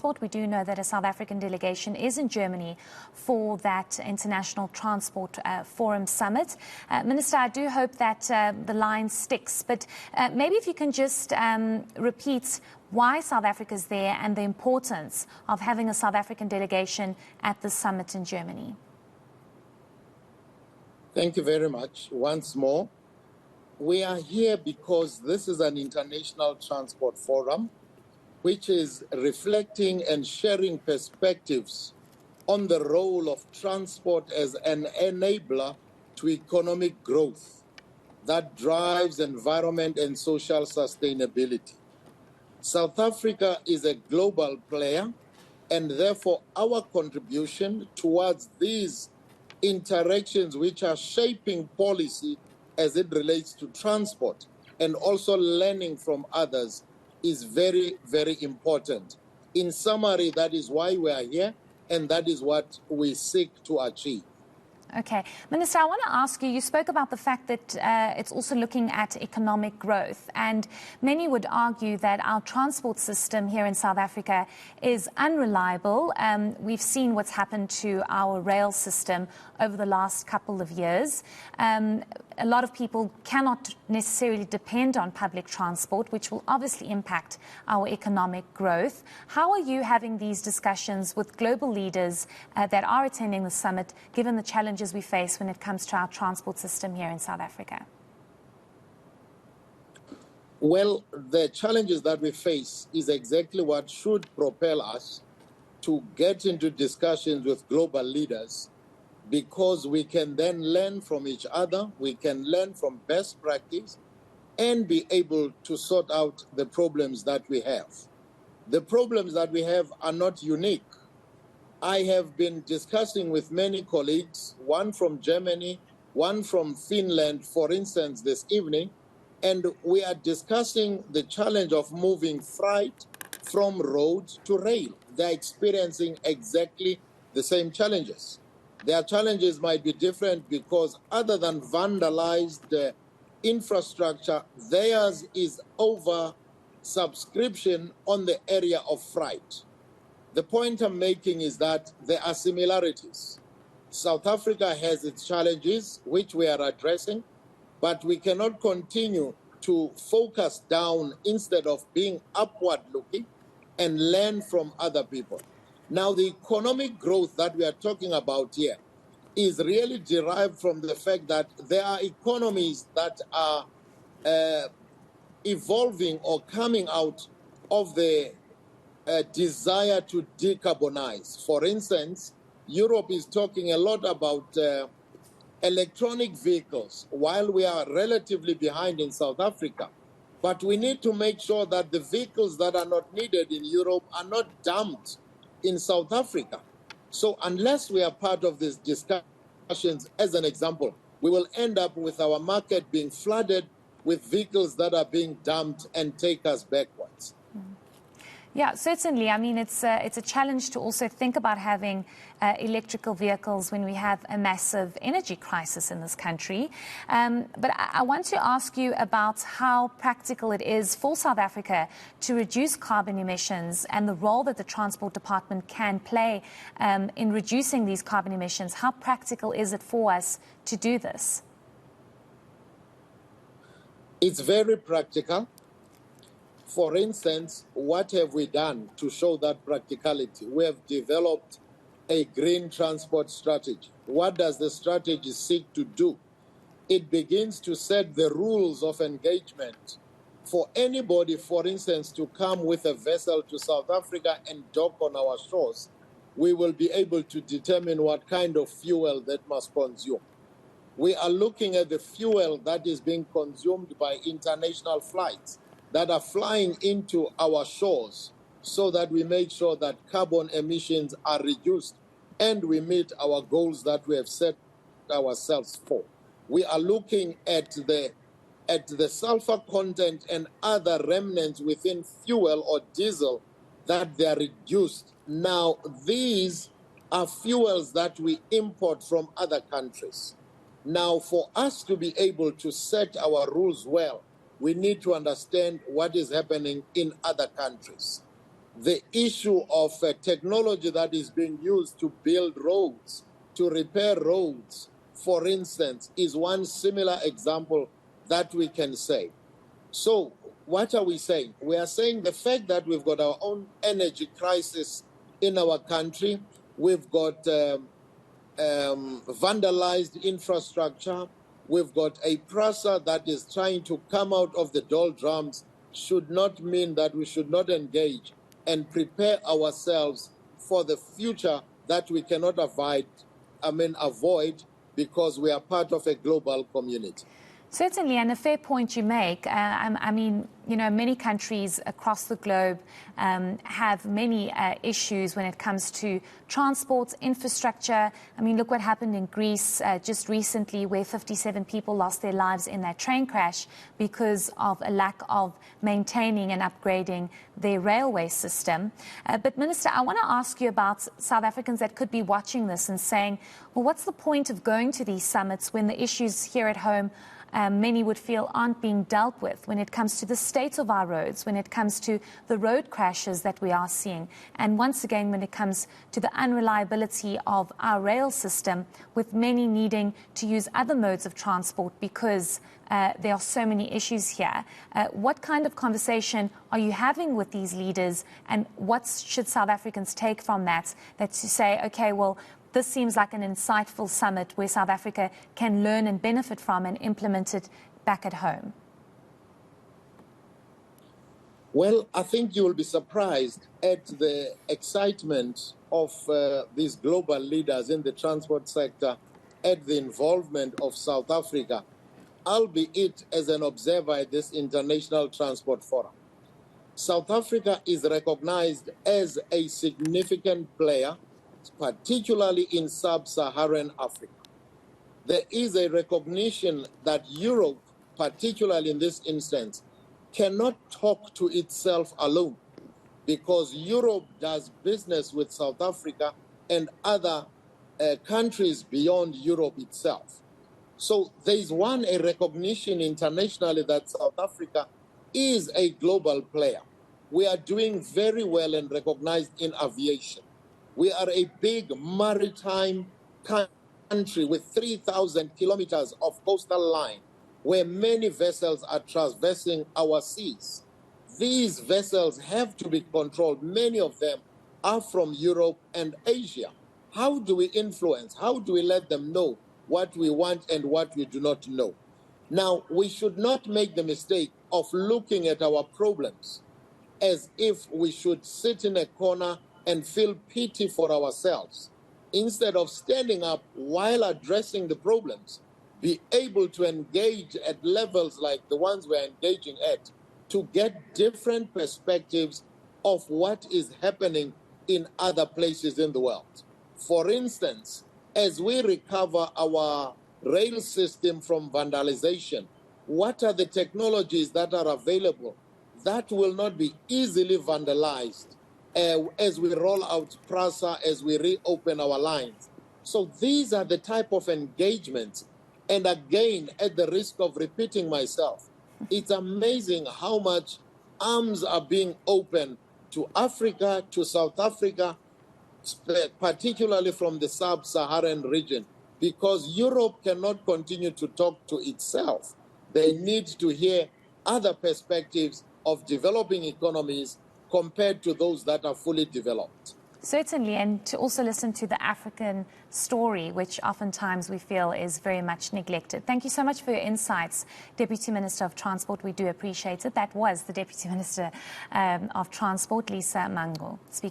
transport. We do know that a South African delegation is in Germany for that International Transport Forum Summit. Minister, I do hope that the line sticks, but maybe if you can just repeat why South Africa is there and the importance of having a South African delegation at the summit in Germany. Thank you very much. Once more, we are here because this is an international transport forum which is reflecting and sharing perspectives on the role of transport as an enabler to economic growth that drives environment and social sustainability. South Africa is a global player, and therefore our contribution towards these interactions which are shaping policy as it relates to transport and also learning from others is very, very important. In summary, that is why we are here, and that is what we seek to achieve. Okay. Minister, I want to ask you, you spoke about the fact that it's also looking at economic growth, and many would argue that our transport system here in South Africa is unreliable. We've seen what's happened to our rail system over the last couple of years. A lot of people cannot necessarily depend on public transport, which will obviously impact our economic growth. How are you having these discussions with global leaders that are attending the summit, given the challenges we face when it comes to our transport system here in South Africa? Well, the challenges that we face is exactly what should propel us to get into discussions with global leaders, because we can then learn from each other, we can learn from best practice, and be able to sort out the problems that we have. The problems that we have are not unique. I have been discussing with many colleagues, one from Germany, one from Finland, for instance, this evening, and we are discussing the challenge of moving freight from road to rail. They're experiencing exactly the same challenges. Their challenges might be different because other than vandalized infrastructure, theirs is over subscription on the area of freight. The point I'm making is that there are similarities. South Africa has its challenges, which we are addressing, but we cannot continue to focus down instead of being upward looking and learn from other people. Now, the economic growth that we are talking about here is really derived from the fact that there are economies that are evolving or coming out of the desire to decarbonize. For instance, Europe is talking a lot about electronic vehicles, while we are relatively behind in South Africa. But we need to make sure that the vehicles that are not needed in Europe are not dumped in South Africa. So unless we are part of these discussions, as an example, we will end up with our market being flooded with vehicles that are being dumped and take us backwards. Yeah, certainly. I mean, it's a challenge to also think about having electrical vehicles when we have a massive energy crisis in this country. But I want to ask you about how practical it is for South Africa to reduce carbon emissions and the role that the Transport Department can play in reducing these carbon emissions. How practical is it for us to do this? It's very practical. For instance, what have we done to show that practicality? We have developed a green transport strategy. What does the strategy seek to do? It begins to set the rules of engagement for anybody, for instance, to come with a vessel to South Africa and dock on our shores. We will be able to determine what kind of fuel that must consume. We are looking at the fuel that is being consumed by international flights that are flying into our shores, so that we make sure that carbon emissions are reduced and we meet our goals that we have set ourselves for. We are looking at the sulfur content and other remnants within fuel or diesel that they are reduced. Now, these are fuels that we import from other countries. Now, for us to be able to set our rules well, we need to understand what is happening in other countries. The issue of technology that is being used to build roads, to repair roads, for instance, is one similar example that we can say. So what are we saying? We are saying the fact that we've got our own energy crisis in our country, we've got vandalized infrastructure, we've got a PRASA that is trying to come out of the doldrums, should not mean that we should not engage and prepare ourselves for the future that we cannot avoid because we are part of a global community. Certainly, and a fair point you make. I mean, you know, many countries across the globe have many issues when it comes to transport, infrastructure. I mean, look what happened in Greece just recently, where 57 people lost their lives in that train crash because of a lack of maintaining and upgrading their railway system. But Minister, I want to ask you about South Africans that could be watching this and saying, well, what's the point of going to these summits when the issues here at home many would feel aren't being dealt with when it comes to the state of our roads, when it comes to the road crashes that we are seeing, and once again when it comes to the unreliability of our rail system, with many needing to use other modes of transport because there are so many issues here. What kind of conversation are you having with these leaders, and what should South Africans take from that? That to say, okay, well, this seems like an insightful summit where South Africa can learn and benefit from and implement it back at home. Well, I think you will be surprised at the excitement of these global leaders in the transport sector at the involvement of South Africa, albeit as an observer at this International Transport Forum. South Africa is recognized as a significant player, particularly in sub-Saharan Africa. There is a recognition that Europe, particularly in this instance, cannot talk to itself alone, because Europe does business with South Africa and other countries beyond Europe itself. So there is a recognition internationally that South Africa is a global player. We are doing very well and recognized in aviation. We are a big maritime country with 3,000 kilometers of coastal line, where many vessels are traversing our seas. These vessels have to be controlled. Many of them are from Europe and Asia. How do we influence? How do we let them know what we want and what we do not know? Now, we should not make the mistake of looking at our problems as if we should sit in a corner and feel pity for ourselves. Instead of standing up while addressing the problems, be able to engage at levels like the ones we're engaging at to get different perspectives of what is happening in other places in the world. For instance, as we recover our rail system from vandalization, what are the technologies that are available that will not be easily vandalized as we roll out PRASA, as we reopen our lines? So these are the type of engagements. And again, at the risk of repeating myself, it's amazing how much arms are being opened to Africa, to South Africa, particularly from the sub-Saharan region, because Europe cannot continue to talk to itself. They need to hear other perspectives of developing economies compared to those that are fully developed. Certainly, and to also listen to the African story, which oftentimes we feel is very much neglected. Thank you so much for your insights, Deputy Minister of Transport. We do appreciate it. That was the Deputy Minister of Transport, Lisa Mangcu, speaking.